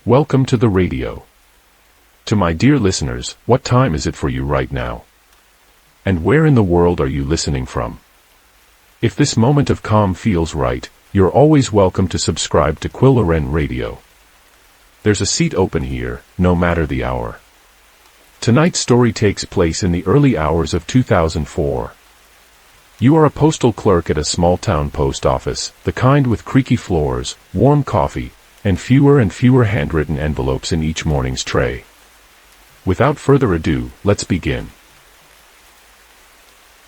Welcome to the radio. To my dear listeners, what time is it for you right now? And where in the world are you listening from? If this moment of calm feels right, you're always welcome to subscribe to Quilloren Radio. There's a seat open here, no matter the hour. Tonight's story takes place in the early hours of 2004. You are a postal clerk at a small-town post office, the kind with creaky floors, warm coffee, and fewer handwritten envelopes in each morning's tray. Without further ado, let's begin.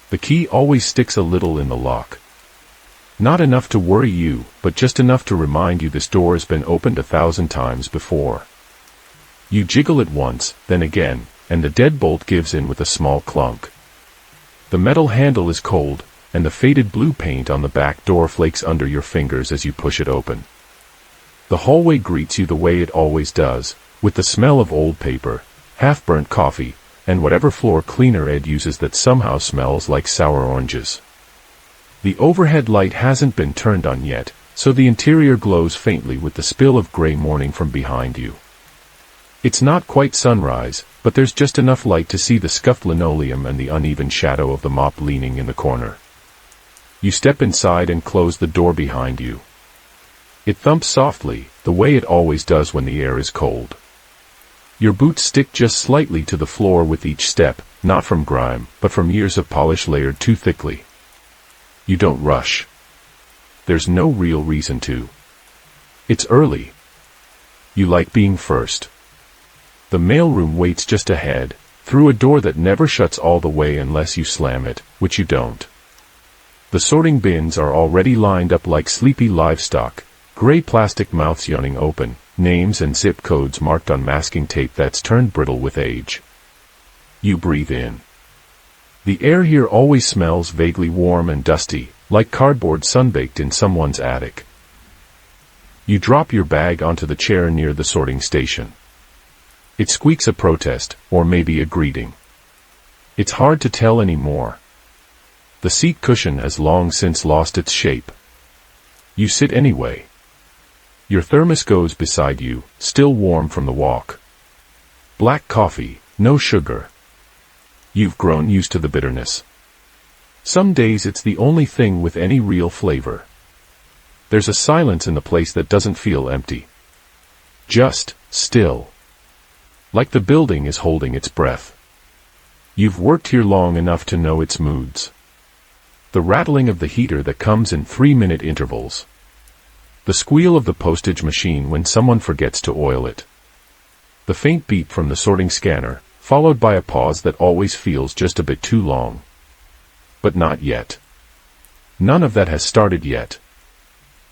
The key always sticks a little in the lock. Not enough to worry you, but just enough to remind you this door has been opened 1,000 times before. You jiggle it once, then again, and the deadbolt gives in with a small clunk. The metal handle is cold, and the faded blue paint on the back door flakes under your fingers as you push it open. The hallway greets you the way it always does, with the smell of old paper, half-burnt coffee, and whatever floor cleaner Ed uses that somehow smells like sour oranges. The overhead light hasn't been turned on yet, so the interior glows faintly with the spill of gray morning from behind you. It's not quite sunrise, but there's just enough light to see the scuffed linoleum and the uneven shadow of the mop leaning in the corner. You step inside and close the door behind you. It thumps softly, the way it always does when the air is cold. Your boots stick just slightly to the floor with each step, not from grime, but from years of polish layered too thickly. You don't rush. There's no real reason to. It's early. You like being first. The mailroom waits just ahead, through a door that never shuts all the way unless you slam it, which you don't. The sorting bins are already lined up like sleepy livestock, gray plastic mouths yawning open, names and zip codes marked on masking tape that's turned brittle with age. You breathe in. The air here always smells vaguely warm and dusty, like cardboard sunbaked in someone's attic. You drop your bag onto the chair near the sorting station. It squeaks a protest, or maybe a greeting. It's hard to tell anymore. The seat cushion has long since lost its shape. You sit anyway. Your thermos goes beside you, still warm from the walk. Black coffee, no sugar. You've grown used to the bitterness. Some days it's the only thing with any real flavor. There's a silence in the place that doesn't feel empty. Just still. Like the building is holding its breath. You've worked here long enough to know its moods. The rattling of the heater that comes in 3-minute intervals. The squeal of the postage machine when someone forgets to oil it. The faint beep from the sorting scanner, followed by a pause that always feels just a bit too long. But not yet. None of that has started yet.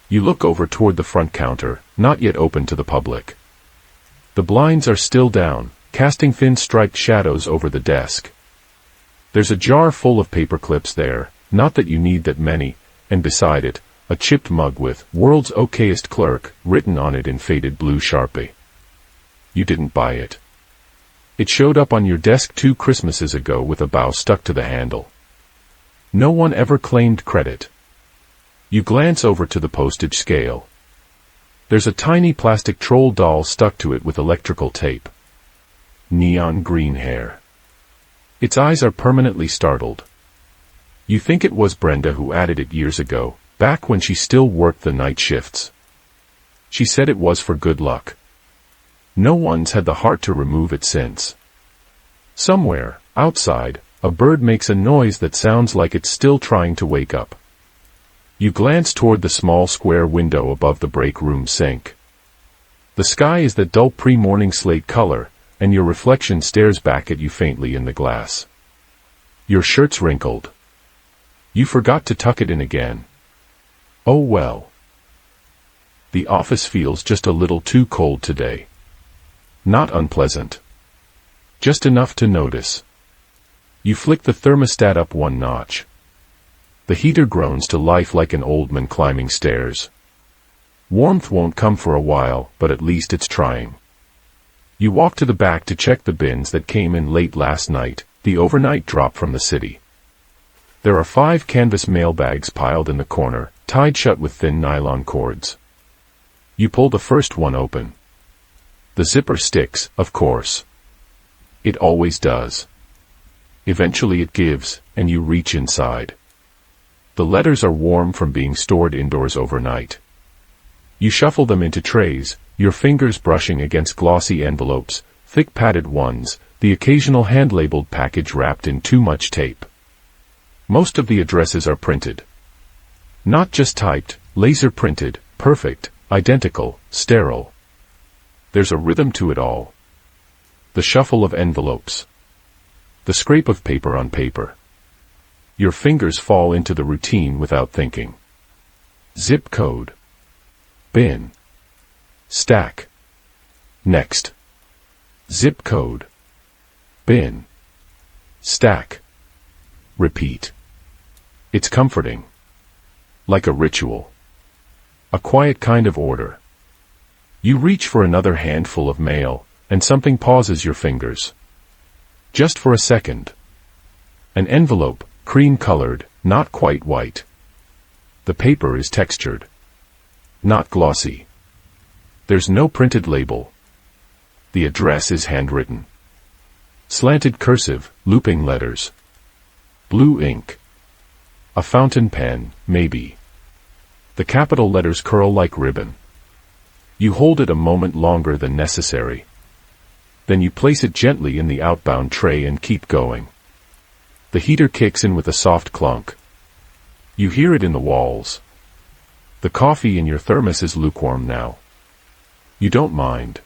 You look over toward the front counter, not yet open to the public. The blinds are still down, casting thin striped shadows over the desk. There's a jar full of paper clips there, not that you need that many, and beside it, a chipped mug with "World's Okayest Clerk" written on it in faded blue Sharpie. You didn't buy it. It showed up on your desk 2 Christmases ago with a bow stuck to the handle. No one ever claimed credit. You glance over to the postage scale. There's a tiny plastic troll doll stuck to it with electrical tape. Neon green hair. Its eyes are permanently startled. You think it was Brenda who added it years ago, back when she still worked the night shifts. She said it was for good luck. No one's had the heart to remove it since. Somewhere, outside, a bird makes a noise that sounds like it's still trying to wake up. You glance toward the small square window above the break room sink. The sky is that dull pre-morning slate color, and your reflection stares back at you faintly in the glass. Your shirt's wrinkled. You forgot to tuck it in again. Oh well. The office feels just a little too cold today. Not unpleasant. Just enough to notice. You flick the thermostat up 1 notch. The heater groans to life like an old man climbing stairs. Warmth won't come for a while, but at least it's trying. You walk to the back to check the bins that came in late last night, the overnight drop from the city. There are 5 canvas mailbags piled in the corner, tied shut with thin nylon cords. You pull the first one open. The zipper sticks, of course. It always does. Eventually it gives, and you reach inside. The letters are warm from being stored indoors overnight. You shuffle them into trays, your fingers brushing against glossy envelopes, thick padded ones, the occasional hand-labeled package wrapped in too much tape. Most of the addresses are printed. Not just typed, laser printed, perfect, identical, sterile. There's a rhythm to it all. The shuffle of envelopes. The scrape of paper on paper. Your fingers fall into the routine without thinking. Zip code. Bin. Stack. Next. Zip code. Bin. Stack. Repeat. It's comforting. Like a ritual. A quiet kind of order. You reach for another handful of mail, and something pauses your fingers. Just for a second. An envelope, cream-colored, not quite white. The paper is textured. Not glossy. There's no printed label. The address is handwritten. Slanted cursive, looping letters. Blue ink. A fountain pen, maybe. The capital letters curl like ribbon. You hold it a moment longer than necessary. Then you place it gently in the outbound tray and keep going. The heater kicks in with a soft clunk. You hear it in the walls. The coffee in your thermos is lukewarm now. You don't mind.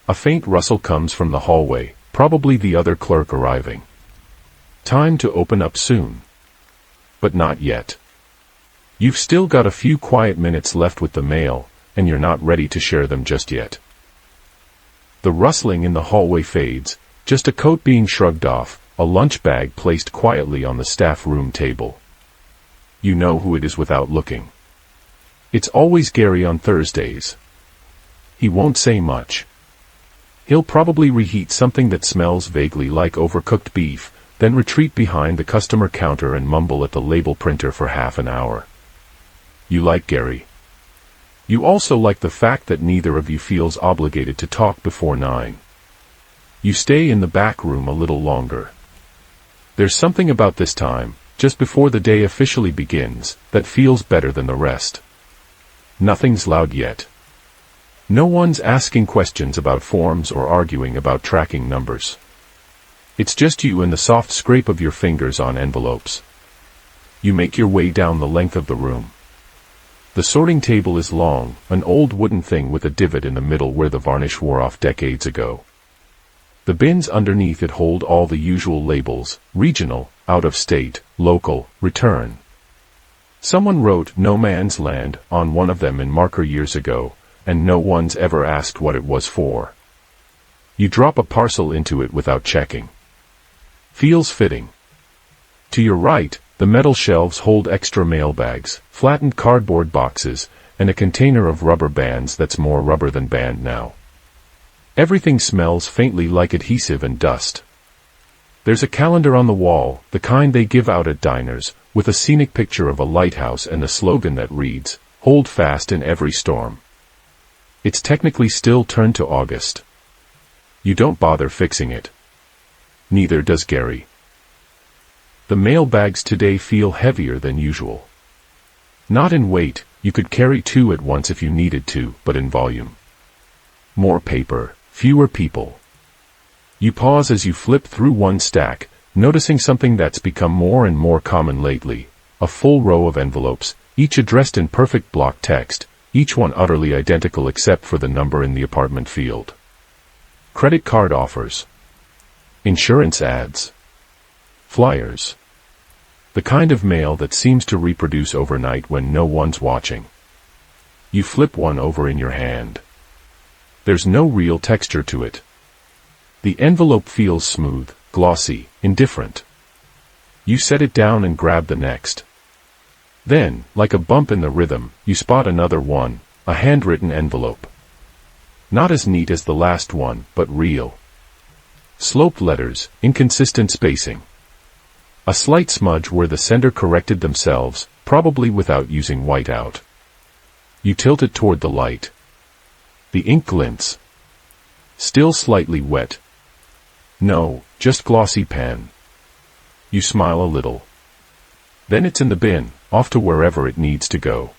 A faint rustle comes from the hallway, probably the other clerk arriving. Time to open up soon. But not yet. You've still got a few quiet minutes left with the mail, and you're not ready to share them just yet. The rustling in the hallway fades, just a coat being shrugged off, a lunch bag placed quietly on the staff room table. You know who it is without looking. It's always Gary on Thursdays. He won't say much. He'll probably reheat something that smells vaguely like overcooked beef, then retreat behind the customer counter and mumble at the label printer for half an hour. You like Gary. You also like the fact that neither of you feels obligated to talk before 9. You stay in the back room a little longer. There's something about this time, just before the day officially begins, that feels better than the rest. Nothing's loud yet. No one's asking questions about forms or arguing about tracking numbers. It's just you and the soft scrape of your fingers on envelopes. You make your way down the length of the room. The sorting table is long, an old wooden thing with a divot in the middle where the varnish wore off decades ago. The bins underneath it hold all the usual labels: regional, out of state, local, return. Someone wrote "No Man's Land" on one of them in marker years ago, and no one's ever asked what it was for. You drop a parcel into it without checking. Feels fitting. To your right, the metal shelves hold extra mail bags, flattened cardboard boxes, and a container of rubber bands that's more rubber than band now. Everything smells faintly like adhesive and dust. There's a calendar on the wall, the kind they give out at diners, with a scenic picture of a lighthouse and a slogan that reads, "Hold fast in every storm." It's technically still turned to August. You don't bother fixing it. Neither does Gary. The mail bags today feel heavier than usual. Not in weight, you could carry 2 at once if you needed to, but in volume. More paper, fewer people. You pause as you flip through one stack, noticing something that's become more and more common lately: a full row of envelopes, each addressed in perfect block text, each one utterly identical except for the number in the apartment field. Credit card offers. Insurance ads. Flyers. The kind of mail that seems to reproduce overnight when no one's watching. You flip one over in your hand. There's no real texture to it. The envelope feels smooth, glossy, indifferent. You set it down and grab the next. Then, like a bump in the rhythm, you spot another one, a handwritten envelope. Not as neat as the last one, but real. Sloped letters, inconsistent spacing. A slight smudge where the sender corrected themselves, probably without using whiteout. You tilt it toward the light. The ink glints. still slightly wet. No, just glossy pen. You smile a little. Then it's in the bin, off to wherever it needs to go.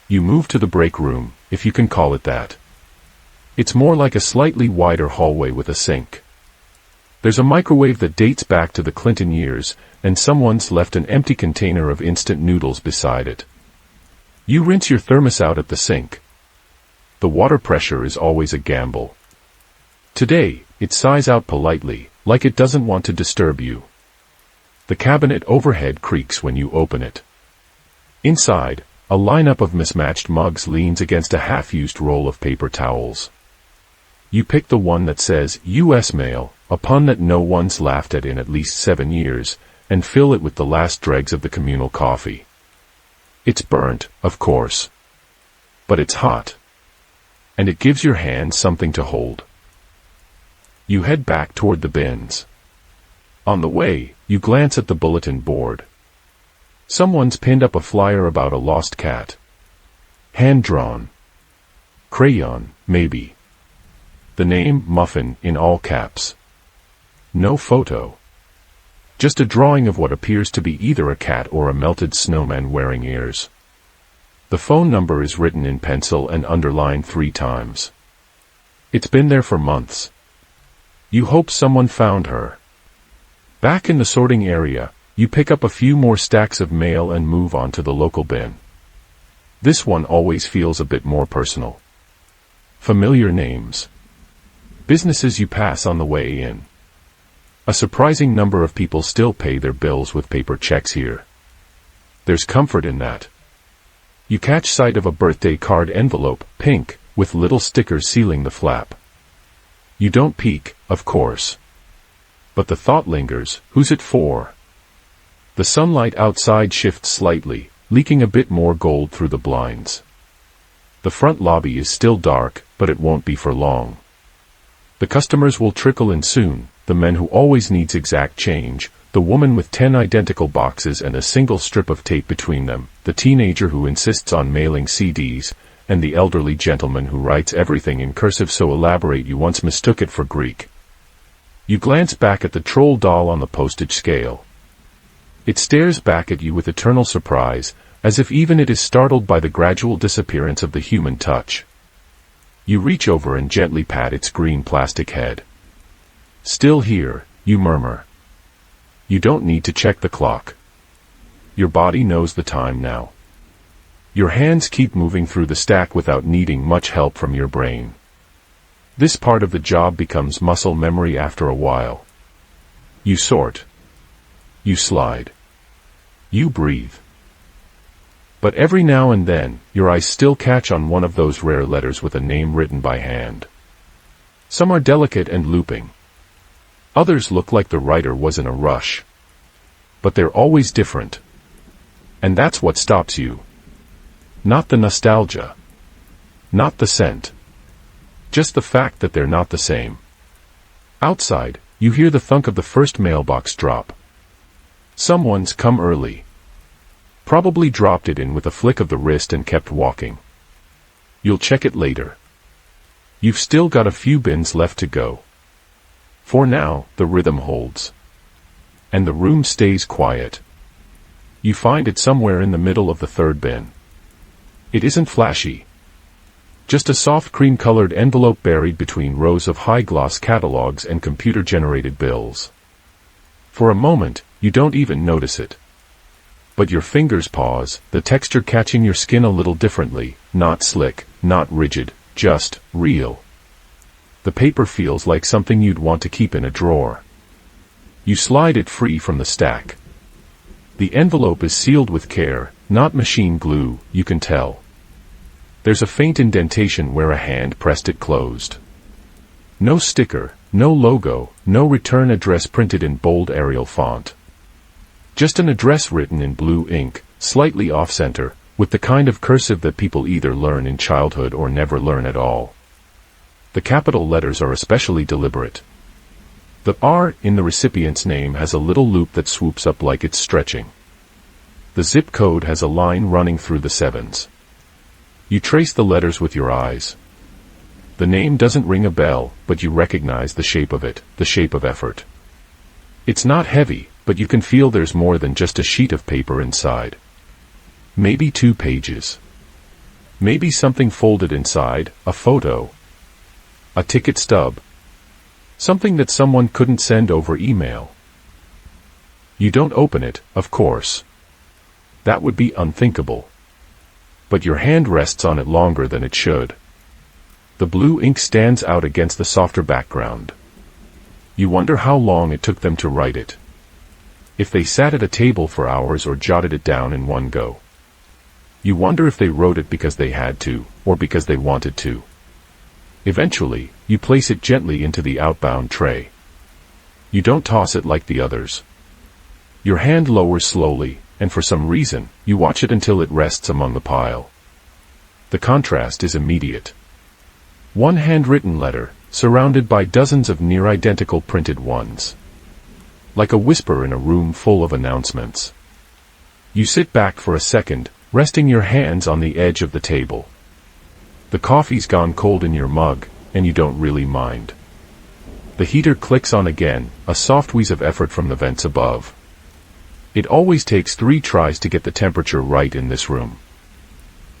You move to the break room, if you can call it that. It's more like a slightly wider hallway with a sink. There's a microwave that dates back to the Clinton years, and someone's left an empty container of instant noodles beside it. You rinse your thermos out at the sink. The water pressure is always a gamble. Today, it sighs out politely, like it doesn't want to disturb you. The cabinet overhead creaks when you open it. Inside, a lineup of mismatched mugs leans against a half-used roll of paper towels. You pick the one that says U.S. Mail, a pun that no one's laughed at in at least 7 years, and fill it with the last dregs of the communal coffee. It's burnt, of course. But it's hot. And it gives your hand something to hold. You head back toward the bins. On the way, you glance at the bulletin board. Someone's pinned up a flyer about a lost cat. Hand-drawn. Crayon, maybe. The name, Muffin, in all caps. No photo. Just a drawing of what appears to be either a cat or a melted snowman wearing ears. The phone number is written in pencil and underlined 3 times. It's been there for months. You hope someone found her. Back in the sorting area, you pick up a few more stacks of mail and move on to the local bin. This one always feels a bit more personal. Familiar names. Businesses you pass on the way in. A surprising number of people still pay their bills with paper checks here. There's comfort in that. You catch sight of a birthday card envelope, pink, with little stickers sealing the flap. You don't peek, of course. But the thought lingers, who's it for? The sunlight outside shifts slightly, leaking a bit more gold through the blinds. The front lobby is still dark, but it won't be for long. The customers will trickle in soon, the man who always needs exact change, the woman with 10 identical boxes and a single strip of tape between them, the teenager who insists on mailing CDs, and the elderly gentleman who writes everything in cursive so elaborate you once mistook it for Greek. You glance back at the troll doll on the postage scale. It stares back at you with eternal surprise, as if even it is startled by the gradual disappearance of the human touch. You reach over and gently pat its green plastic head. Still here, you murmur. You don't need to check the clock. Your body knows the time now. Your hands keep moving through the stack without needing much help from your brain. This part of the job becomes muscle memory after a while. You sort. You slide. You breathe. But every now and then, your eyes still catch on one of those rare letters with a name written by hand. Some are delicate and looping. Others look like the writer was in a rush. But they're always different. And that's what stops you. Not the nostalgia. Not the scent. Just the fact that they're not the same. Outside, you hear the thunk of the first mailbox drop. Someone's come early. Probably dropped it in with a flick of the wrist and kept walking. You'll check it later. You've still got a few bins left to go. For now, the rhythm holds. And the room stays quiet. You find it somewhere in the middle of the third bin. It isn't flashy. Just a soft cream-colored envelope buried between rows of high-gloss catalogs and computer-generated bills. For a moment, you don't even notice it. But your fingers pause, the texture catching your skin a little differently, not slick, not rigid, just real. The paper feels like something you'd want to keep in a drawer. You slide it free from the stack. The envelope is sealed with care, not machine glue, you can tell. There's a faint indentation where a hand pressed it closed. No sticker, no logo, no return address printed in bold Arial font. Just an address written in blue ink, slightly off-center, with the kind of cursive that people either learn in childhood or never learn at all. The capital letters are especially deliberate. The R in the recipient's name has a little loop that swoops up like it's stretching. The zip code has a line running through the 7s. You trace the letters with your eyes. The name doesn't ring a bell, but you recognize the shape of it, the shape of effort. It's not heavy, but you can feel there's more than just a sheet of paper inside. Maybe 2 pages. Maybe something folded inside, a photo. A ticket stub. Something that someone couldn't send over email. You don't open it, of course. That would be unthinkable. But your hand rests on it longer than it should. The blue ink stands out against the softer background. You wonder how long it took them to write it. If they sat at a table for hours or jotted it down in one go. You wonder if they wrote it because they had to, or because they wanted to. Eventually, you place it gently into the outbound tray. You don't toss it like the others. Your hand lowers slowly, and for some reason, you watch it until it rests among the pile. The contrast is immediate. One handwritten letter, surrounded by dozens of near-identical printed ones. Like a whisper in a room full of announcements. You sit back for a second, resting your hands on the edge of the table. The coffee's gone cold in your mug, and you don't really mind. The heater clicks on again, a soft wheeze of effort from the vents above. It always takes 3 tries to get the temperature right in this room.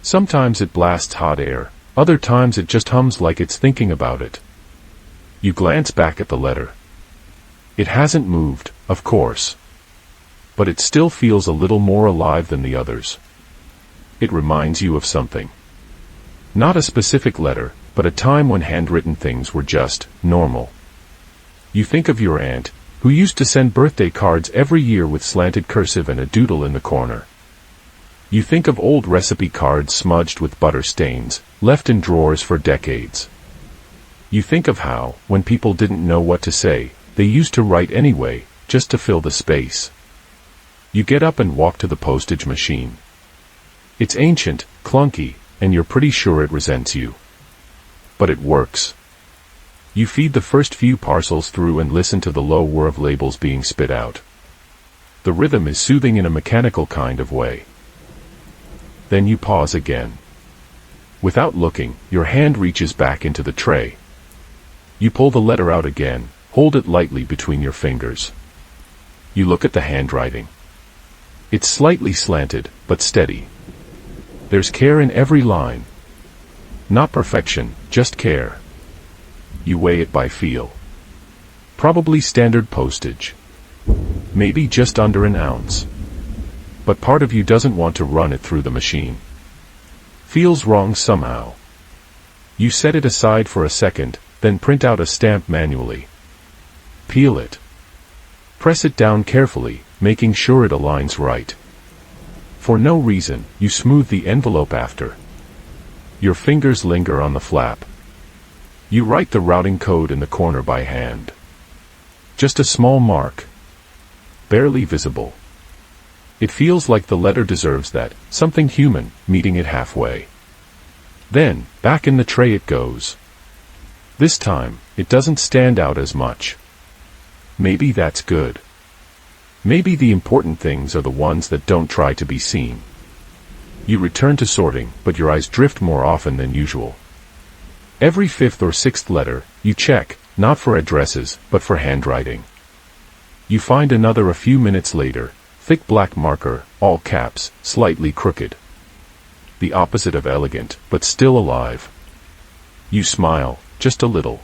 Sometimes it blasts hot air, other times it just hums like it's thinking about it. You glance back at the letter. It hasn't moved, of course. But it still feels a little more alive than the others. It reminds you of something. Not a specific letter, but a time when handwritten things were just normal. You think of your aunt, who used to send birthday cards every year with slanted cursive and a doodle in the corner. You think of old recipe cards smudged with butter stains, left in drawers for decades. You think of how, when people didn't know what to say, they used to write anyway, just to fill the space. You get up and walk to the postage machine. It's ancient, clunky, and you're pretty sure it resents you. But it works. You feed the first few parcels through and listen to the low whir of labels being spit out. The rhythm is soothing in a mechanical kind of way. Then you pause again. Without looking, your hand reaches back into the tray. You pull the letter out again, hold it lightly between your fingers. You look at the handwriting. It's slightly slanted, but steady. There's care in every line. Not perfection, just care. You weigh it by feel. Probably standard postage. Maybe just under an ounce. But part of you doesn't want to run it through the machine. Feels wrong somehow. You set it aside for a second, then print out a stamp manually. Peel it. Press it down carefully, making sure it aligns right. For no reason, you smooth the envelope after. Your fingers linger on the flap. You write the routing code in the corner by hand. Just a small mark. Barely visible. It feels like the letter deserves that, something human, meeting it halfway. Then, back in the tray it goes. This time, it doesn't stand out as much. Maybe that's good. Maybe the important things are the ones that don't try to be seen. You return to sorting, but your eyes drift more often than usual. Every 5th or 6th letter, you check, not for addresses, but for handwriting. You find another a few minutes later, thick black marker, all caps, slightly crooked. The opposite of elegant, but still alive. You smile, just a little.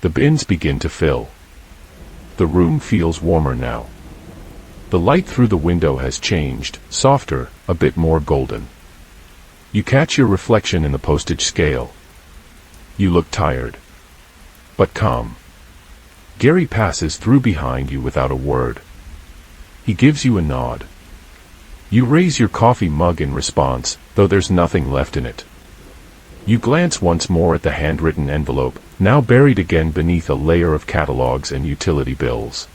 The bins begin to fill. The room feels warmer now. The light through the window has changed, softer, a bit more golden. You catch your reflection in the postage scale. You look tired. But calm. Gary passes through behind you without a word. He gives you a nod. You raise your coffee mug in response, though there's nothing left in it. You glance once more at the handwritten envelope, now buried again beneath a layer of catalogs and utility bills.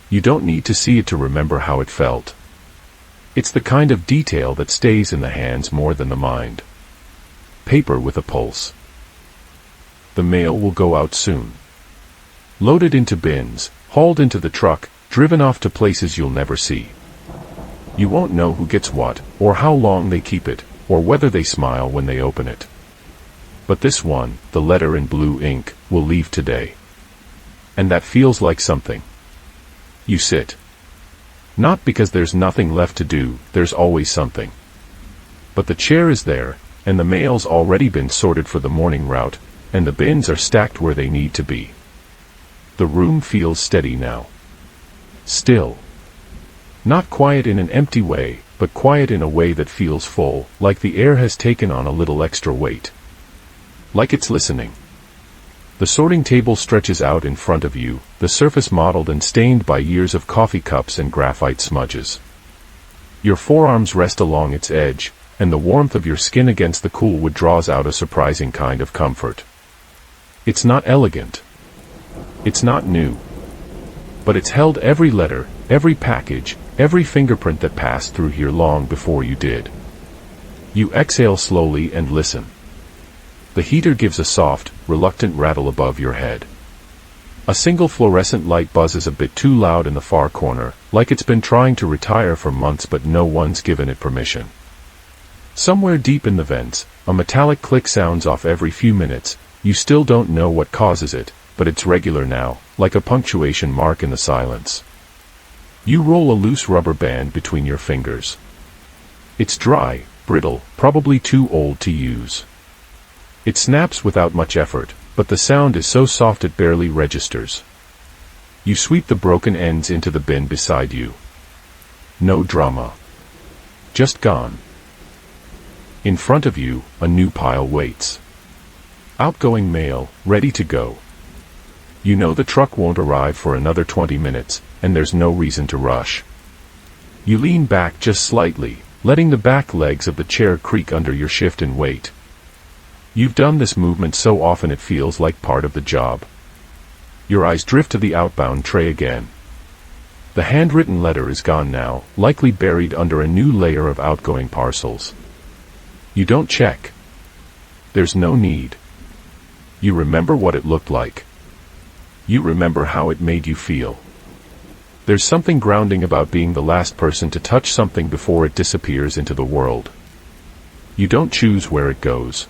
You don't need to see it to remember how it felt. It's the kind of detail that stays in the hands more than the mind. Paper with a pulse. The mail will go out soon. Loaded into bins, hauled into the truck, driven off to places you'll never see. You won't know who gets what, or how long they keep it, or whether they smile when they open it. But this one, the letter in blue ink, will leave today. And that feels like something. You sit. Not because there's nothing left to do, there's always something. But the chair is there, and the mail's already been sorted for the morning route, and the bins are stacked where they need to be. The room feels steady now. Still. Not quiet in an empty way, but quiet in a way that feels full, like the air has taken on a little extra weight. Like it's listening. The sorting table stretches out in front of you, the surface mottled and stained by years of coffee cups and graphite smudges. Your forearms rest along its edge, and the warmth of your skin against the cool wood draws out a surprising kind of comfort. It's not elegant. It's not new. But it's held every letter, every package, every fingerprint that passed through here long before you did. You exhale slowly and listen. The heater gives a soft, reluctant rattle above your head. A single fluorescent light buzzes a bit too loud in the far corner, like it's been trying to retire for months but no one's given it permission. Somewhere deep in the vents, a metallic click sounds off every few minutes. You still don't know what causes it, but it's regular now, like a punctuation mark in the silence. You roll a loose rubber band between your fingers. It's dry, brittle, probably too old to use. It snaps without much effort, but the sound is so soft it barely registers. You sweep the broken ends into the bin beside you. No drama. Just gone. In front of you, a new pile waits. Outgoing mail, ready to go. You know the truck won't arrive for another 20 minutes, and there's no reason to rush. You lean back just slightly, letting the back legs of the chair creak under your shift and weight. You've done this movement so often it feels like part of the job. Your eyes drift to the outbound tray again. The handwritten letter is gone now, likely buried under a new layer of outgoing parcels. You don't check. There's no need. You remember what it looked like. You remember how it made you feel. There's something grounding about being the last person to touch something before it disappears into the world. You don't choose where it goes.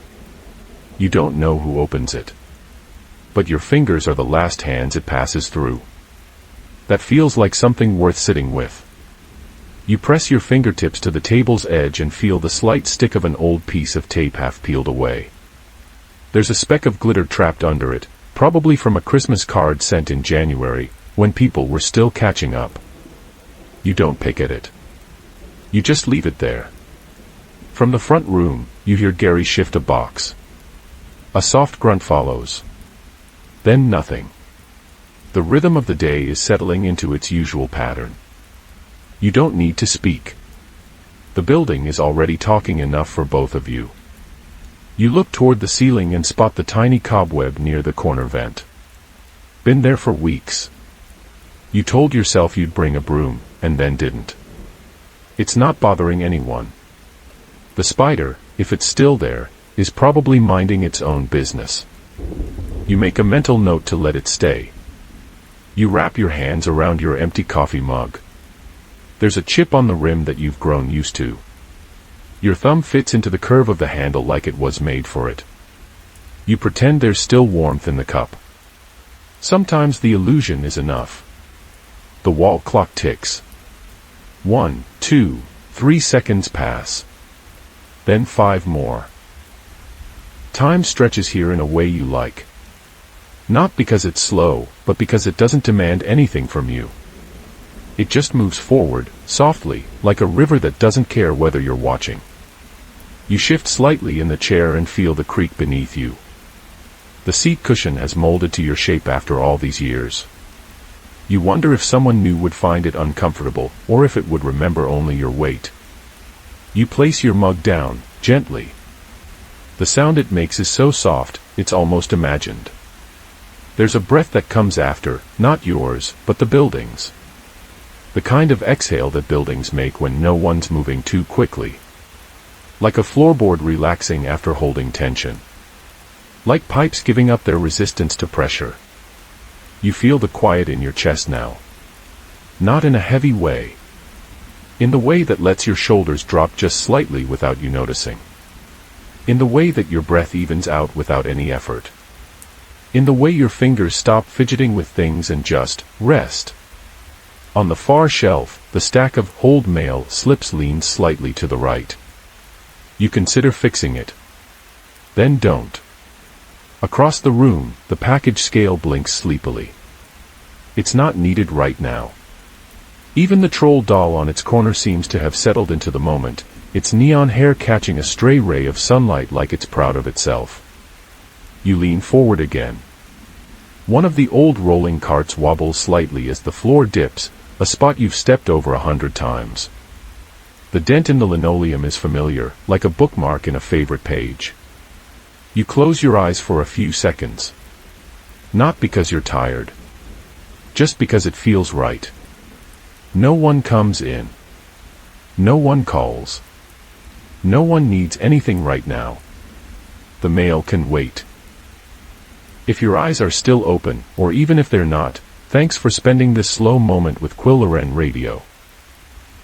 You don't know who opens it. But your fingers are the last hands it passes through. That feels like something worth sitting with. You press your fingertips to the table's edge and feel the slight stick of an old piece of tape half peeled away. There's a speck of glitter trapped under it, probably from a Christmas card sent in January, when people were still catching up. You don't pick at it. You just leave it there. From the front room, you hear Gary shift a box. A soft grunt follows. Then nothing. The rhythm of the day is settling into its usual pattern. You don't need to speak. The building is already talking enough for both of you. You look toward the ceiling and spot the tiny cobweb near the corner vent. Been there for weeks. You told yourself you'd bring a broom, and then didn't. It's not bothering anyone. The spider, if it's still there, is probably minding its own business. You make a mental note to let it stay. You wrap your hands around your empty coffee mug. There's a chip on the rim that you've grown used to. Your thumb fits into the curve of the handle like it was made for it. You pretend there's still warmth in the cup. Sometimes the illusion is enough. The wall clock ticks. 1, 2, 3 seconds pass. Then 5 more. Time stretches here in a way you like. Not because it's slow, but because it doesn't demand anything from you. It just moves forward, softly, like a river that doesn't care whether you're watching. You shift slightly in the chair and feel the creak beneath you. The seat cushion has molded to your shape after all these years. You wonder if someone new would find it uncomfortable, or if it would remember only your weight. You place your mug down, gently. The sound it makes is so soft, it's almost imagined. There's a breath that comes after, not yours, but the building's. The kind of exhale that buildings make when no one's moving too quickly. Like a floorboard relaxing after holding tension. Like pipes giving up their resistance to pressure. You feel the quiet in your chest now. Not in a heavy way. In the way that lets your shoulders drop just slightly without you noticing. In the way that your breath evens out without any effort. In the way your fingers stop fidgeting with things and just rest. On the far shelf, the stack of old mail slips leans slightly to the right. You consider fixing it. Then don't. Across the room, the package scale blinks sleepily. It's not needed right now. Even the troll doll on its corner seems to have settled into the moment, its neon hair catching a stray ray of sunlight like it's proud of itself. You lean forward again. One of the old rolling carts wobbles slightly as the floor dips, a spot you've stepped over 100 times. The dent in the linoleum is familiar, like a bookmark in a favorite page. You close your eyes for a few seconds. Not because you're tired. Just because it feels right. No one comes in. No one calls. No one needs anything right now. The mail can wait. If your eyes are still open, or even if they're not, thanks for spending this slow moment with Quilloren Radio.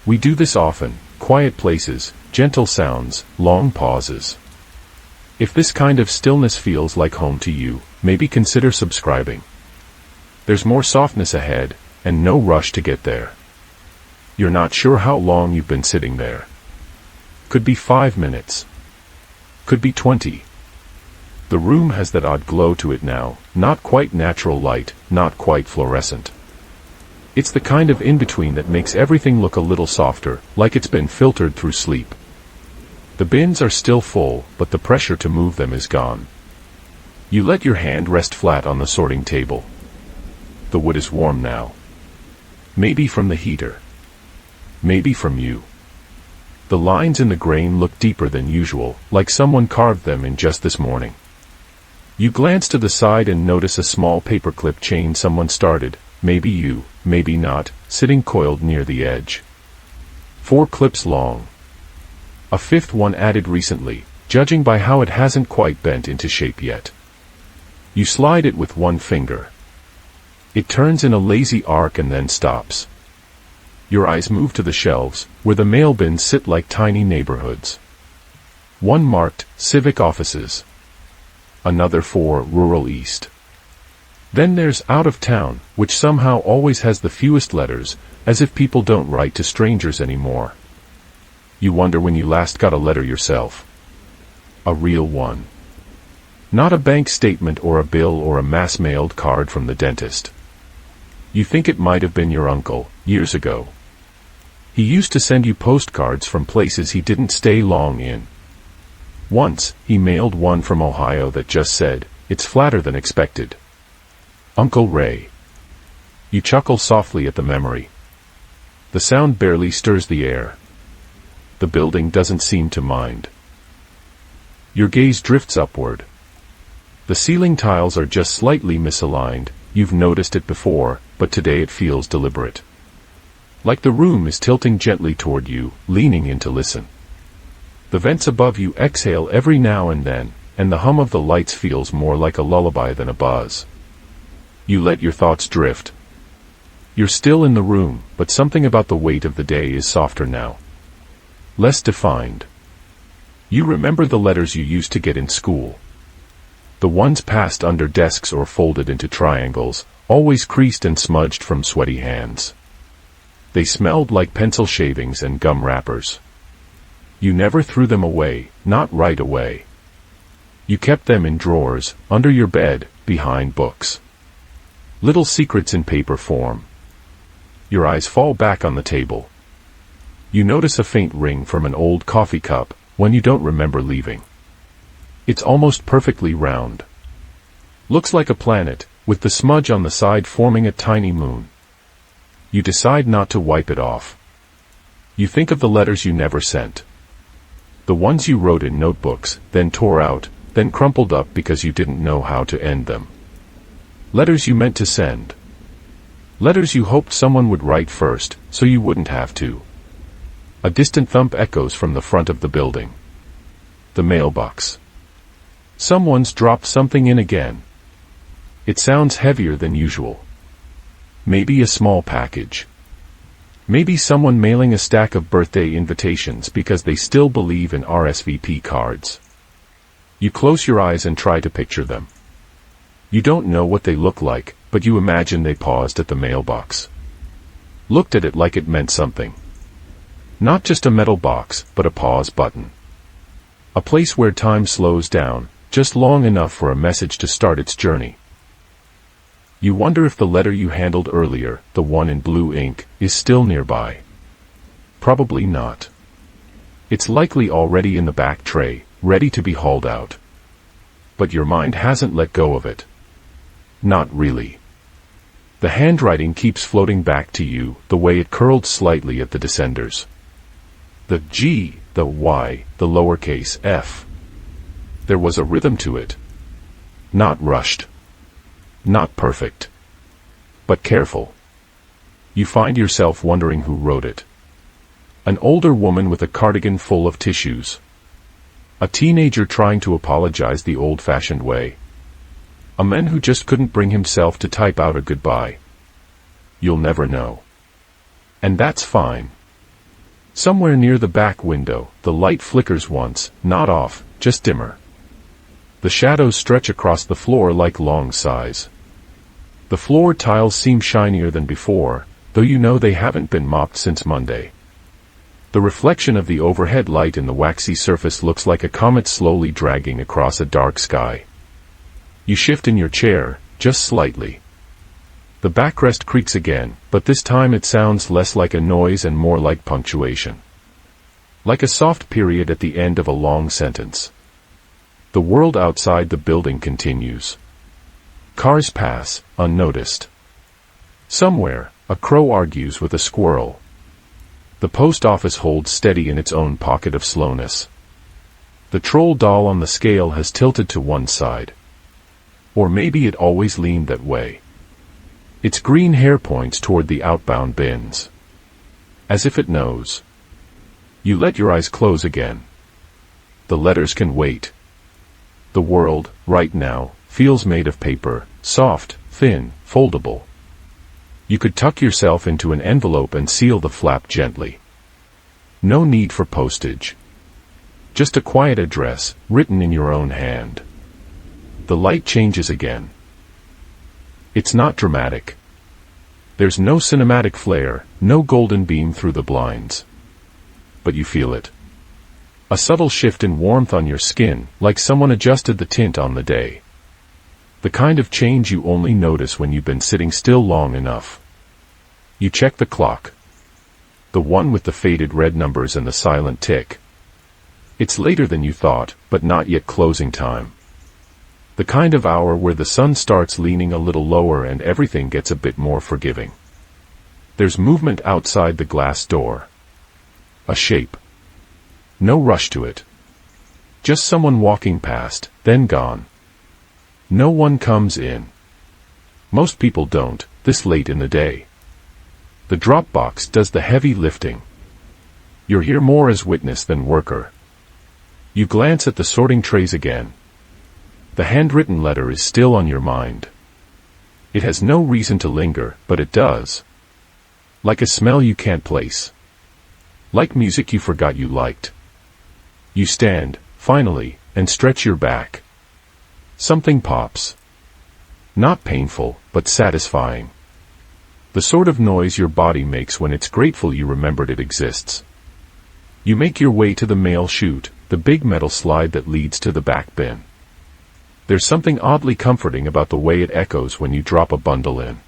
We do this often, quiet places, gentle sounds, long pauses. If this kind of stillness feels like home to you, maybe consider subscribing. There's more softness ahead, and no rush to get there. You're not sure how long you've been sitting there. Could be 5 minutes. Could be 20. The room has that odd glow to it now, not quite natural light, not quite fluorescent. It's the kind of in-between that makes everything look a little softer, like it's been filtered through sleep. The bins are still full, but the pressure to move them is gone. You let your hand rest flat on the sorting table. The wood is warm now. Maybe from the heater. Maybe from you. The lines in the grain look deeper than usual, like someone carved them in just this morning. You glance to the side and notice a small paperclip chain someone started, maybe you, maybe not, sitting coiled near the edge. 4 clips long. A 5th one added recently, judging by how it hasn't quite bent into shape yet. You slide it with one finger. It turns in a lazy arc and then stops. Your eyes move to the shelves, where the mail bins sit like tiny neighborhoods. One marked, Civic Offices. Another for Rural East. Then there's Out of Town, which somehow always has the fewest letters, as if people don't write to strangers anymore. You wonder when you last got a letter yourself. A real one. Not a bank statement or a bill or a mass-mailed card from the dentist. You think it might have been your uncle, years ago. He used to send you postcards from places he didn't stay long in. Once, he mailed one from Ohio that just said, "It's flatter than expected." Uncle Ray. You chuckle softly at the memory. The sound barely stirs the air. The building doesn't seem to mind. Your gaze drifts upward. The ceiling tiles are just slightly misaligned. You've noticed it before, but today it feels deliberate. Like the room is tilting gently toward you, leaning in to listen. The vents above you exhale every now and then, and the hum of the lights feels more like a lullaby than a buzz. You let your thoughts drift. You're still in the room, but something about the weight of the day is softer now. Less defined. You remember the letters you used to get in school. The ones passed under desks or folded into triangles, always creased and smudged from sweaty hands. They smelled like pencil shavings and gum wrappers. You never threw them away, not right away. You kept them in drawers, under your bed, behind books. Little secrets in paper form. Your eyes fall back on the table. You notice a faint ring from an old coffee cup, when you don't remember leaving. It's almost perfectly round. Looks like a planet, with the smudge on the side forming a tiny moon. You decide not to wipe it off. You think of the letters you never sent. The ones you wrote in notebooks, then tore out, then crumpled up because you didn't know how to end them. Letters you meant to send. Letters you hoped someone would write first, so you wouldn't have to. A distant thump echoes from the front of the building. The mailbox. Someone's dropped something in again. It sounds heavier than usual. Maybe a small package. Maybe someone mailing a stack of birthday invitations because they still believe in RSVP cards. You close your eyes and try to picture them. You don't know what they look like, but you imagine they paused at the mailbox. Looked at it like it meant something. Not just a metal box, but a pause button. A place where time slows down, just long enough for a message to start its journey. You wonder if the letter you handled earlier, the one in blue ink, is still nearby. Probably not. It's likely already in the back tray, ready to be hauled out. But your mind hasn't let go of it. Not really. The handwriting keeps floating back to you, the way it curled slightly at the descenders. The G, the Y, the lowercase f. There was a rhythm to it. Not rushed. Not perfect. But careful. You find yourself wondering who wrote it. An older woman with a cardigan full of tissues. A teenager trying to apologize the old-fashioned way. A man who just couldn't bring himself to type out a goodbye. You'll never know. And that's fine. Somewhere near the back window, the light flickers once, not off, just dimmer. The shadows stretch across the floor like long sighs. The floor tiles seem shinier than before, though you know they haven't been mopped since Monday. The reflection of the overhead light in the waxy surface looks like a comet slowly dragging across a dark sky. You shift in your chair, just slightly. The backrest creaks again, but this time it sounds less like a noise and more like punctuation. Like a soft period at the end of a long sentence. The world outside the building continues. Cars pass, unnoticed. Somewhere, a crow argues with a squirrel. The post office holds steady in its own pocket of slowness. The troll doll on the scale has tilted to one side. Or maybe it always leaned that way. Its green hair points toward the outbound bins. As if it knows. You let your eyes close again. The letters can wait. The world, right now, feels made of paper, soft, thin, foldable. You could tuck yourself into an envelope and seal the flap gently. No need for postage. Just a quiet address, written in your own hand. The light changes again. It's not dramatic. There's no cinematic flare, no golden beam through the blinds. But you feel it. A subtle shift in warmth on your skin, like someone adjusted the tint on the day. The kind of change you only notice when you've been sitting still long enough. You check the clock. The one with the faded red numbers and the silent tick. It's later than you thought, but not yet closing time. The kind of hour where the sun starts leaning a little lower and everything gets a bit more forgiving. There's movement outside the glass door. A shape. No rush to it. Just someone walking past, then gone. No one comes in. Most people don't, this late in the day. The drop box does the heavy lifting. You're here more as witness than worker. You glance at the sorting trays again. The handwritten letter is still on your mind. It has no reason to linger, but it does. Like a smell you can't place. Like music you forgot you liked. You stand, finally, and stretch your back. Something pops. Not painful, but satisfying. The sort of noise your body makes when it's grateful you remembered it exists. You make your way to the mail chute, the big metal slide that leads to the back bin. There's something oddly comforting about the way it echoes when you drop a bundle in.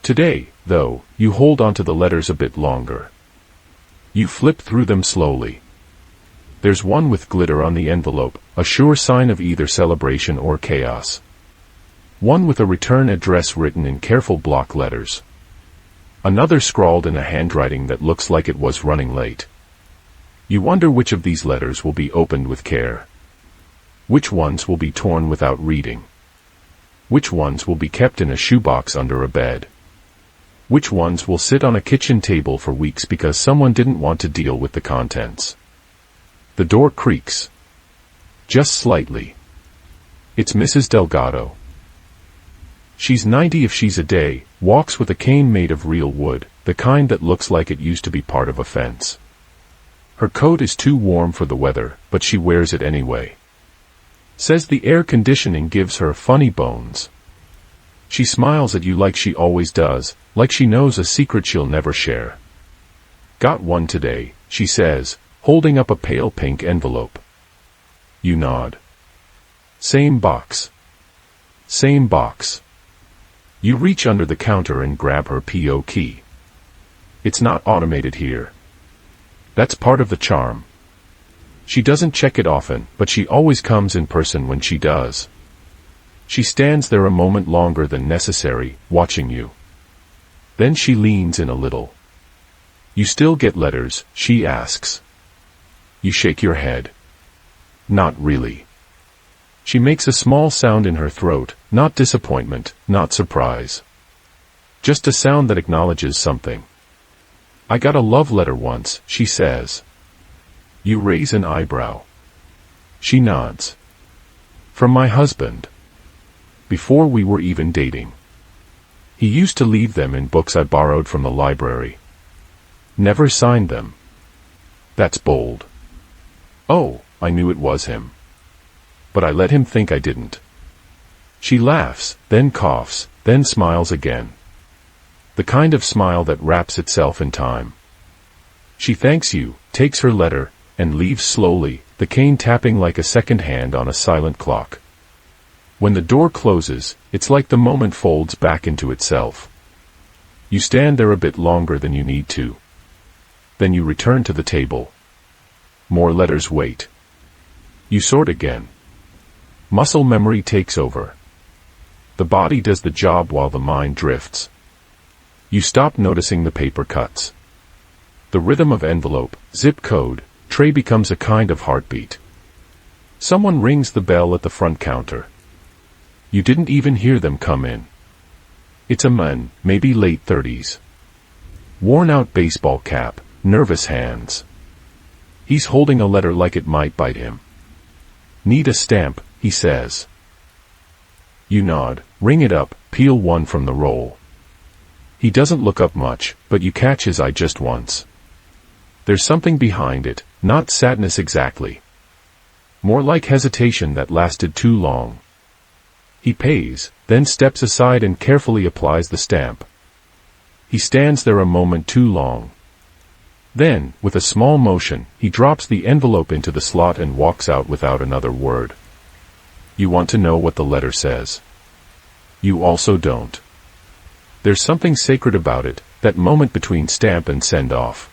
Today, though, you hold onto the letters a bit longer. You flip through them slowly. There's one with glitter on the envelope, a sure sign of either celebration or chaos. One with a return address written in careful block letters. Another scrawled in a handwriting that looks like it was running late. You wonder which of these letters will be opened with care. Which ones will be torn without reading? Which ones will be kept in a shoebox under a bed? Which ones will sit on a kitchen table for weeks because someone didn't want to deal with the contents? The door creaks. Just slightly. It's Mrs. Delgado. She's 90 if she's a day, walks with a cane made of real wood, the kind that looks like it used to be part of a fence. Her coat is too warm for the weather, but she wears it anyway. Says the air conditioning gives her funny bones. She smiles at you like she always does, like she knows a secret she'll never share. Got one today, she says, holding up a pale pink envelope. You nod. Same box. Same box. You reach under the counter and grab her PO key. It's not automated here. That's part of the charm. She doesn't check it often, but she always comes in person when she does. She stands there a moment longer than necessary, watching you. Then she leans in a little. You still get letters, she asks. You shake your head. Not really. She makes a small sound in her throat, not disappointment, not surprise. Just a sound that acknowledges something. I got a love letter once, she says. You raise an eyebrow. She nods. From my husband. Before we were even dating. He used to leave them in books I borrowed from the library. Never signed them. That's bold. Oh, I knew it was him. But I let him think I didn't. She laughs, then coughs, then smiles again. The kind of smile that wraps itself in time. She thanks you, takes her letter, and leaves slowly, the cane tapping like a second hand on a silent clock. When the door closes, it's like the moment folds back into itself. You stand there a bit longer than you need to. Then you return to the table. More letters wait. You sort again. Muscle memory takes over. The body does the job while the mind drifts. You stop noticing the paper cuts. The rhythm of envelope, zip code, tray becomes a kind of heartbeat. Someone rings the bell at the front counter. You didn't even hear them come in. It's a man, maybe late 30s. Worn-out baseball cap, nervous hands. He's holding a letter like it might bite him. Need a stamp, he says. You nod, ring it up, peel one from the roll. He doesn't look up much, but you catch his eye just once. There's something behind it, not sadness exactly. More like hesitation that lasted too long. He pays, then steps aside and carefully applies the stamp. He stands there a moment too long. Then, with a small motion, he drops the envelope into the slot and walks out without another word. You want to know what the letter says. You also don't. There's something sacred about it, that moment between stamp and send-off.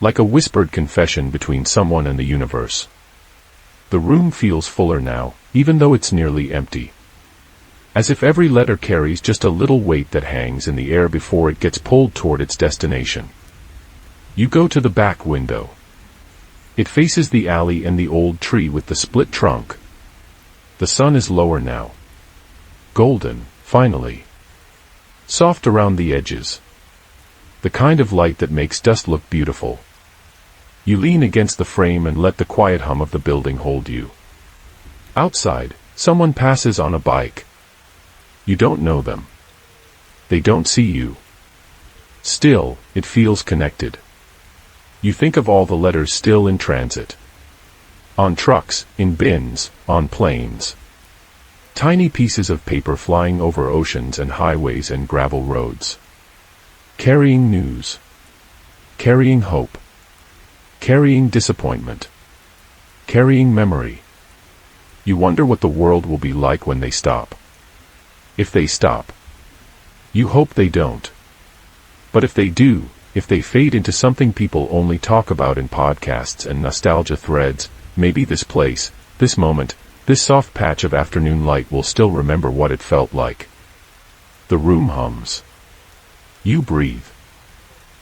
Like a whispered confession between someone and the universe. The room feels fuller now, even though it's nearly empty. As if every letter carries just a little weight that hangs in the air before it gets pulled toward its destination. You go to the back window. It faces the alley and the old tree with the split trunk. The sun is lower now. Golden, finally. Soft around the edges. The kind of light that makes dust look beautiful. You lean against the frame and let the quiet hum of the building hold you. Outside, someone passes on a bike. You don't know them. They don't see you. Still, it feels connected. You think of all the letters still in transit. On trucks, in bins, on planes. Tiny pieces of paper flying over oceans and highways and gravel roads. Carrying news. Carrying hope. Carrying disappointment. Carrying memory. You wonder what the world will be like when they stop. If they stop. You hope they don't. But if they do, if they fade into something people only talk about in podcasts and nostalgia threads, maybe this place, this moment, this soft patch of afternoon light will still remember what it felt like. The room hums. You breathe.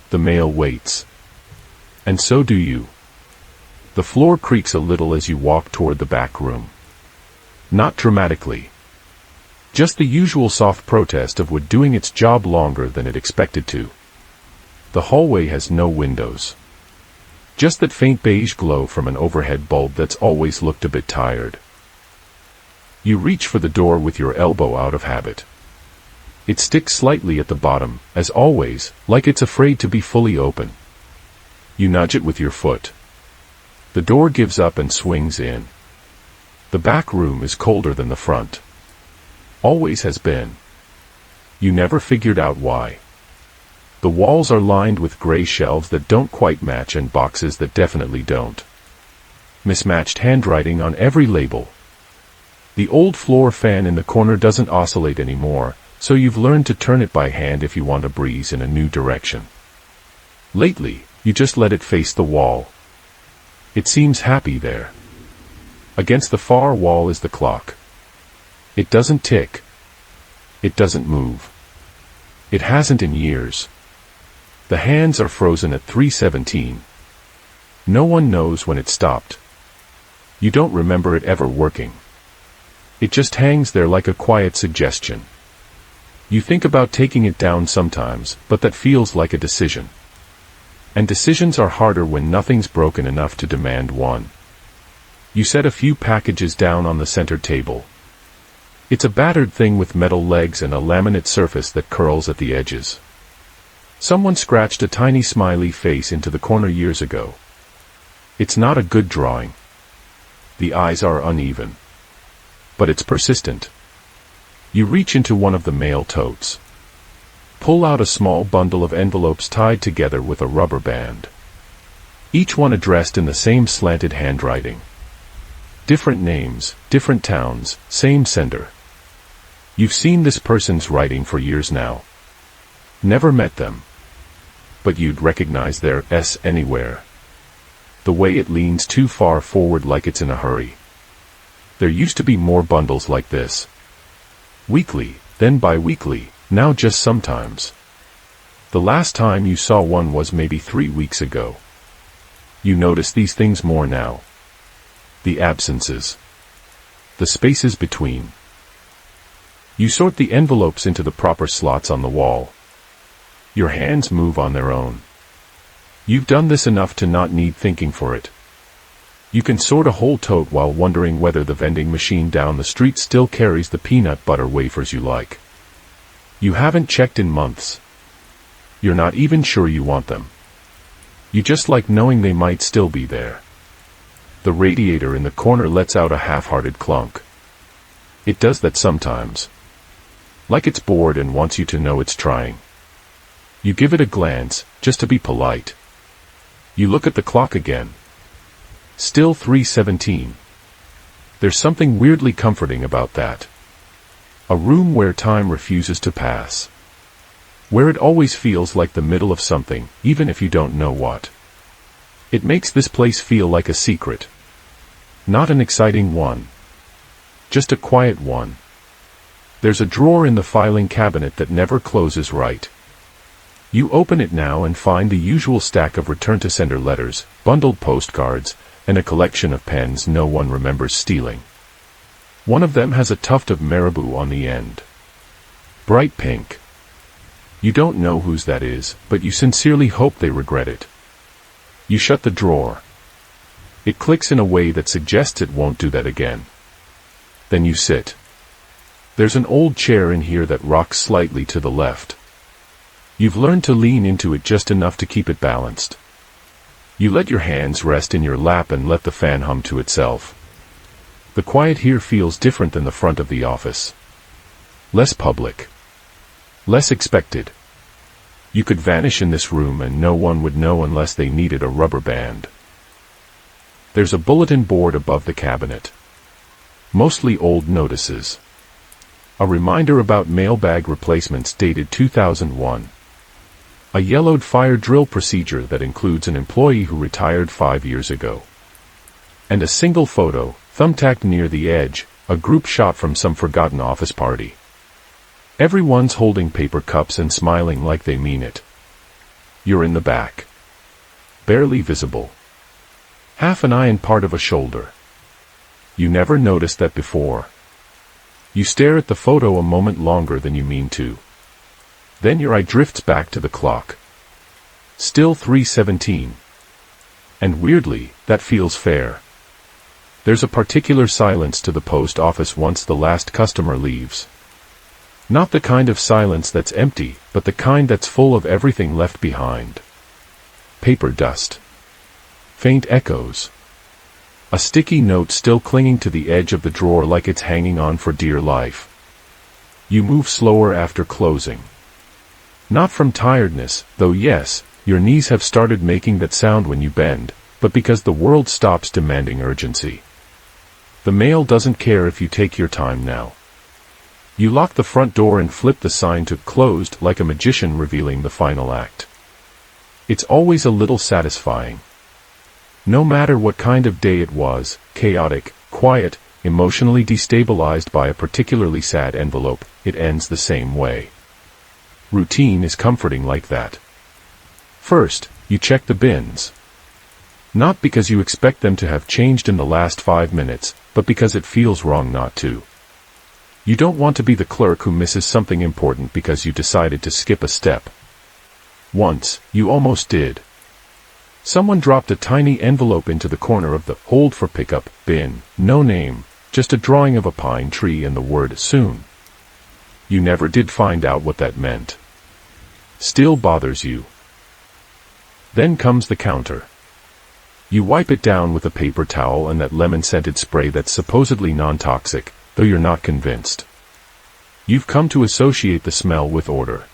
The mail waits. And so do you. The floor creaks a little as you walk toward the back room. Not dramatically. Just the usual soft protest of wood doing its job longer than it expected to. The hallway has no windows. Just that faint beige glow from an overhead bulb that's always looked a bit tired. You reach for the door with your elbow out of habit. It sticks slightly at the bottom, as always, like it's afraid to be fully open. You nudge it with your foot. The door gives up and swings in. The back room is colder than the front. Always has been. You never figured out why. The walls are lined with gray shelves that don't quite match and boxes that definitely don't. Mismatched handwriting on every label. The old floor fan in the corner doesn't oscillate anymore, so you've learned to turn it by hand if you want a breeze in a new direction. Lately, you just let it face the wall. It seems happy there. Against the far wall is the clock. It doesn't tick. It doesn't move. It hasn't in years. The hands are frozen at 3:17. No one knows when it stopped. You don't remember it ever working. It just hangs there like a quiet suggestion. You think about taking it down sometimes, but that feels like a decision. And decisions are harder when nothing's broken enough to demand one. You set a few packages down on the center table. It's a battered thing with metal legs and a laminate surface that curls at the edges. Someone scratched a tiny smiley face into the corner years ago. It's not a good drawing. The eyes are uneven. But it's persistent. You reach into one of the mail totes. Pull out a small bundle of envelopes tied together with a rubber band. Each one addressed in the same slanted handwriting. Different names, different towns, same sender. You've seen this person's writing for years now. Never met them. But you'd recognize their S anywhere. The way it leans too far forward like it's in a hurry. There used to be more bundles like this. Weekly, then bi-weekly, now just sometimes. The last time you saw one was maybe 3 weeks ago. You notice these things more now. The absences. The spaces between. You sort the envelopes into the proper slots on the wall. Your hands move on their own. You've done this enough to not need thinking for it. You can sort a whole tote while wondering whether the vending machine down the street still carries the peanut butter wafers you like. You haven't checked in months. You're not even sure you want them. You just like knowing they might still be there. The radiator in the corner lets out a half-hearted clunk. It does that sometimes. Like it's bored and wants you to know it's trying. You give it a glance, just to be polite. You look at the clock again. Still 3:17. There's something weirdly comforting about that. A room where time refuses to pass. Where it always feels like the middle of something, even if you don't know what. It makes this place feel like a secret. Not an exciting one. Just a quiet one. There's a drawer in the filing cabinet that never closes right. You open it now and find the usual stack of return-to-sender letters, bundled postcards, and a collection of pens no one remembers stealing. One of them has a tuft of marabou on the end. Bright pink. You don't know whose that is, but you sincerely hope they regret it. You shut the drawer. It clicks in a way that suggests it won't do that again. Then you sit. There's an old chair in here that rocks slightly to the left. You've learned to lean into it just enough to keep it balanced. You let your hands rest in your lap and let the fan hum to itself. The quiet here feels different than the front of the office. Less public. Less expected. You could vanish in this room and no one would know unless they needed a rubber band. There's a bulletin board above the cabinet. Mostly old notices. A reminder about mailbag replacements dated 2001. A yellowed fire drill procedure that includes an employee who retired 5 years ago. And a single photo, thumbtacked near the edge, a group shot from some forgotten office party. Everyone's holding paper cups and smiling like they mean it. You're in the back. Barely visible. Half an eye and part of a shoulder. You never noticed that before. You stare at the photo a moment longer than you mean to. Then your eye drifts back to the clock. Still 3:17. And weirdly, that feels fair. There's a particular silence to the post office once the last customer leaves. Not the kind of silence that's empty, but the kind that's full of everything left behind. Paper dust. Faint echoes. a sticky note still clinging to the edge of the drawer like it's hanging on for dear life. You move slower after closing. Not from tiredness, though yes, your knees have started making that sound when you bend, but because the world stops demanding urgency. The mail doesn't care if you take your time now. You lock the front door and flip the sign to closed like a magician revealing the final act. It's always a little satisfying. No matter what kind of day it was, chaotic, quiet, emotionally destabilized by a particularly sad envelope, it ends the same way. Routine is comforting like that. First, you check the bins. Not because you expect them to have changed in the last 5 minutes, but because it feels wrong not to. You don't want to be the clerk who misses something important because you decided to skip a step. Once, you almost did. Someone dropped a tiny envelope into the corner of the hold for pickup bin, no name, just a drawing of a pine tree and the word soon. You never did find out what that meant. Still bothers you. Then comes the counter. You wipe it down with a paper towel and that lemon-scented spray that's supposedly non-toxic, though you're not convinced. You've come to associate the smell with order.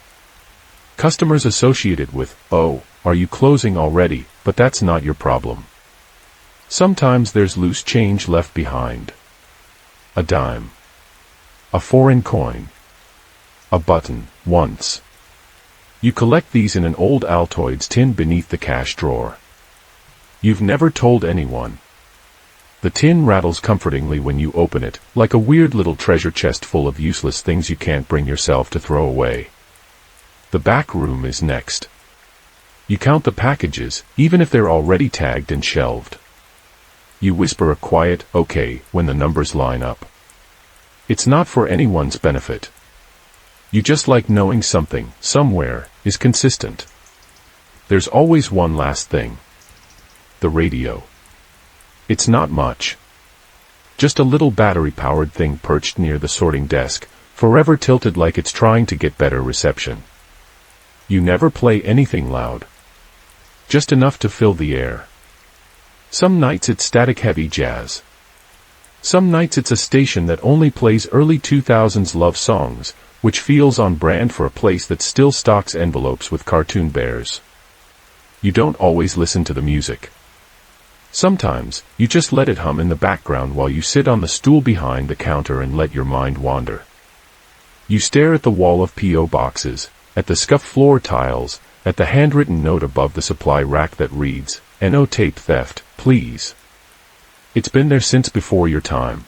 Customers associate it with, oh, are you closing already? But that's not your problem. Sometimes there's loose change left behind. A dime. A foreign coin. A button, once. You collect these in an old Altoids tin beneath the cash drawer. You've never told anyone. The tin rattles comfortingly when you open it, like a weird little treasure chest full of useless things you can't bring yourself to throw away. The back room is next. You count the packages, even if they're already tagged and shelved. You whisper a quiet, okay, when the numbers line up. It's not for anyone's benefit. You just like knowing something, somewhere, is consistent. There's always one last thing. The radio. It's not much. Just a little battery-powered thing perched near the sorting desk, forever tilted like it's trying to get better reception. You never play anything loud. Just enough to fill the air. Some nights it's static-heavy jazz. Some nights it's a station that only plays early 2000s love songs, which feels on brand for a place that still stocks envelopes with cartoon bears. You don't always listen to the music. Sometimes, you just let it hum in the background while you sit on the stool behind the counter and let your mind wander. You stare at the wall of P.O. boxes, at the scuffed floor tiles, at the handwritten note above the supply rack that reads, "No tape theft, please." It's been there since before your time.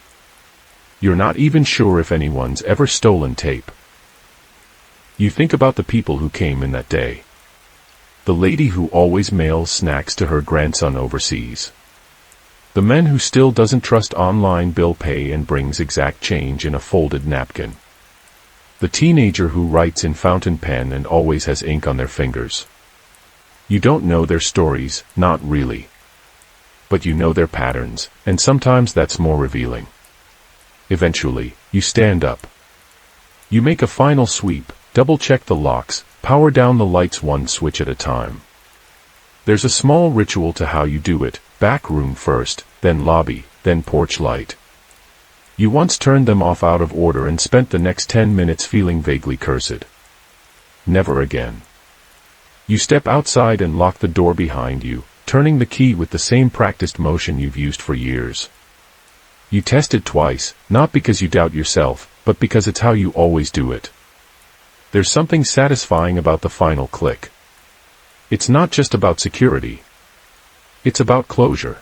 You're not even sure if anyone's ever stolen tape. You think about the people who came in that day. The lady who always mails snacks to her grandson overseas. The man who still doesn't trust online bill pay and brings exact change in a folded napkin. The teenager who writes in fountain pen and always has ink on their fingers. You don't know their stories, not really. But you know their patterns, and sometimes that's more revealing. Eventually, you stand up. You make a final sweep, double-check the locks, power down the lights one switch at a time. There's a small ritual to how you do it, back room first, then lobby, then porch light. You once turned them off out of order and spent the next 10 minutes feeling vaguely cursed. Never again. You step outside and lock the door behind you, turning the key with the same practiced motion you've used for years. You test it twice, not because you doubt yourself, but because it's how you always do it. There's something satisfying about the final click. It's not just about security. It's about closure.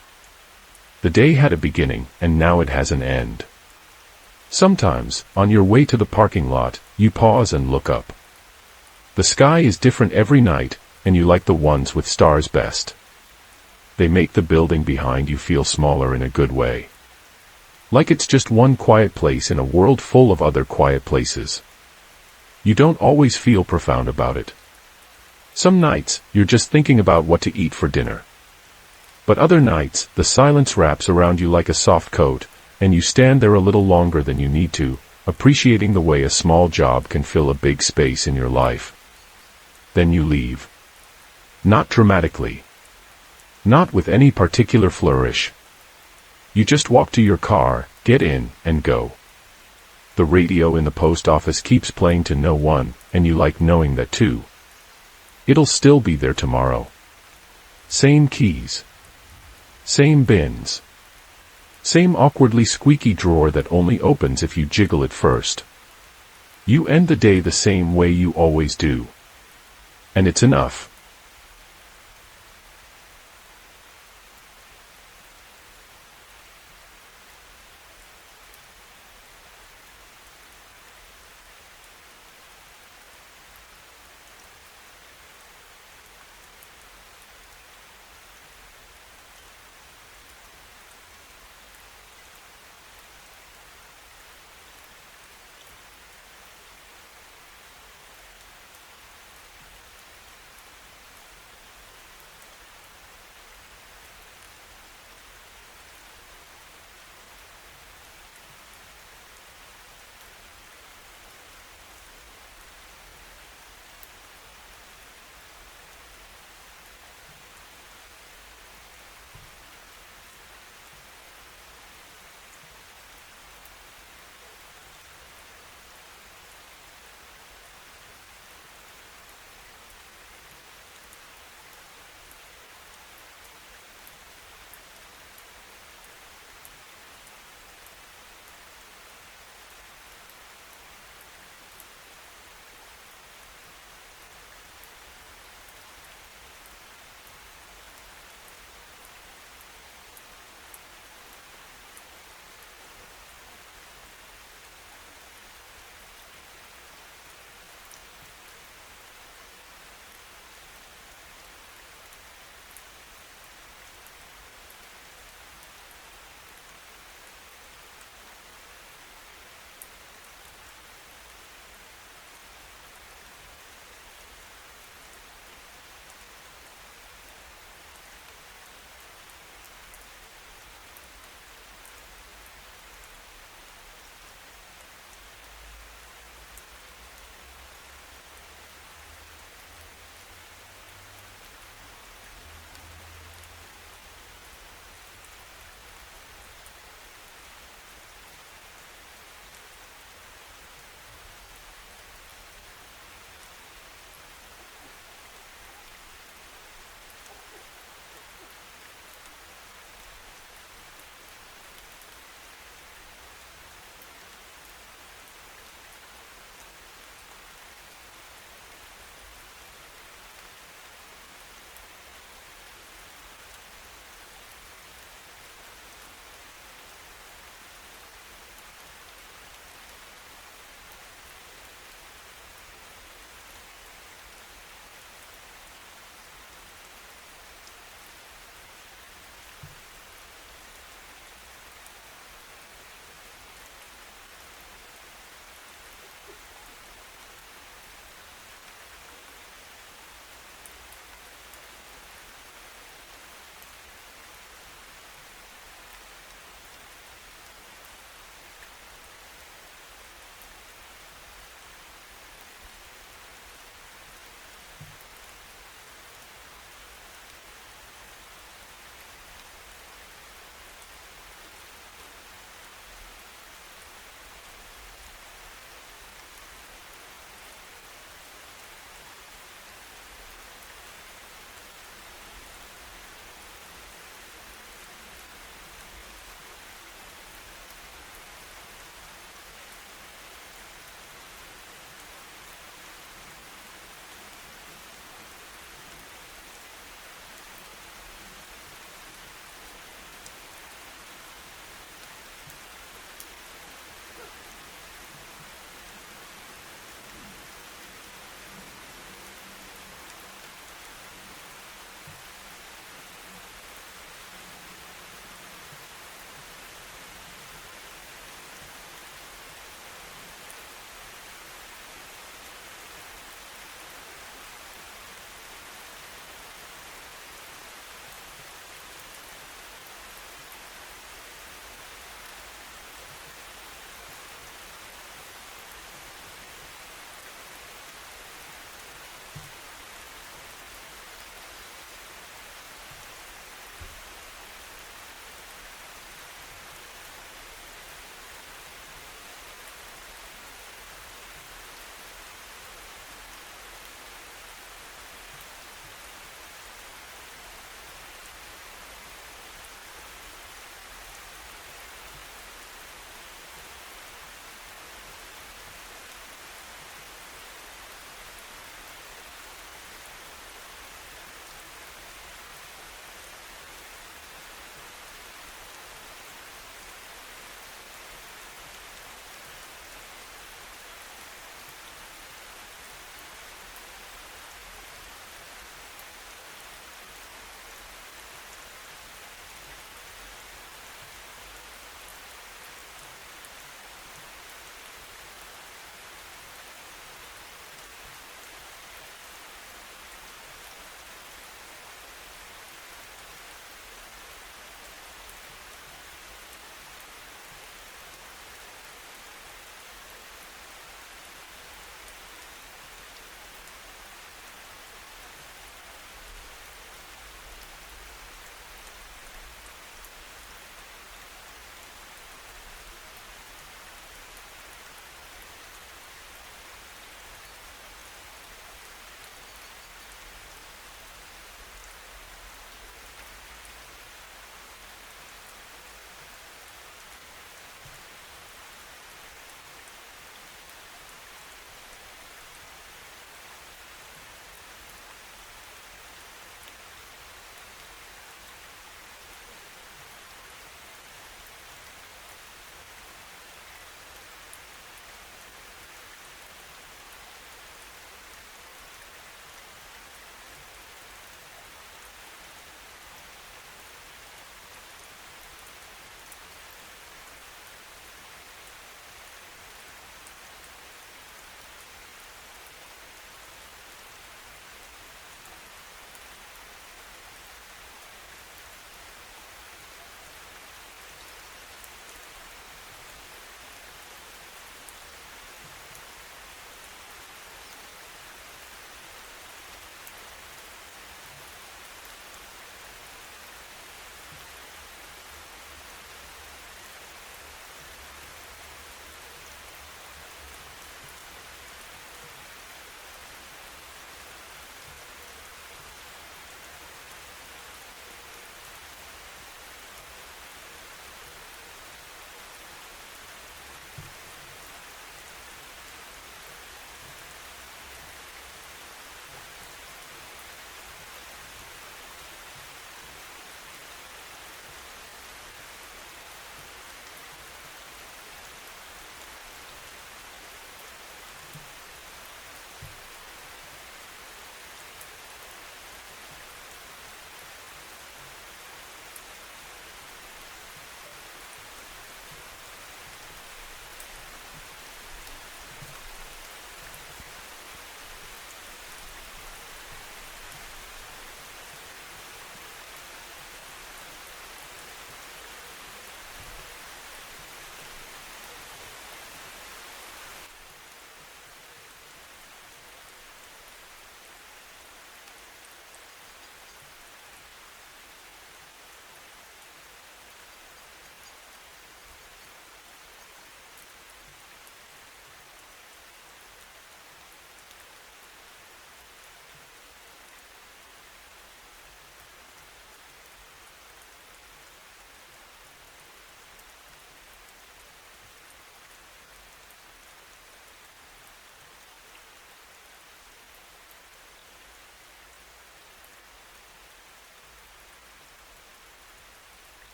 The day had a beginning, and now it has an end. Sometimes, on your way to the parking lot, you pause and look up. The sky is different every night, and you like the ones with stars best. They make the building behind you feel smaller in a good way. Like it's just one quiet place in a world full of other quiet places. You don't always feel profound about it. Some nights, you're just thinking about what to eat for dinner. But other nights, the silence wraps around you like a soft coat, and you stand there a little longer than you need to, appreciating the way a small job can fill a big space in your life. Then you leave. Not dramatically. Not with any particular flourish. You just walk to your car, get in, and go. The radio in the post office keeps playing to no one, and you like knowing that too. It'll still be there tomorrow. Same keys. Same bins. Same awkwardly squeaky drawer that only opens if you jiggle it first. You end the day the same way you always do. And it's enough.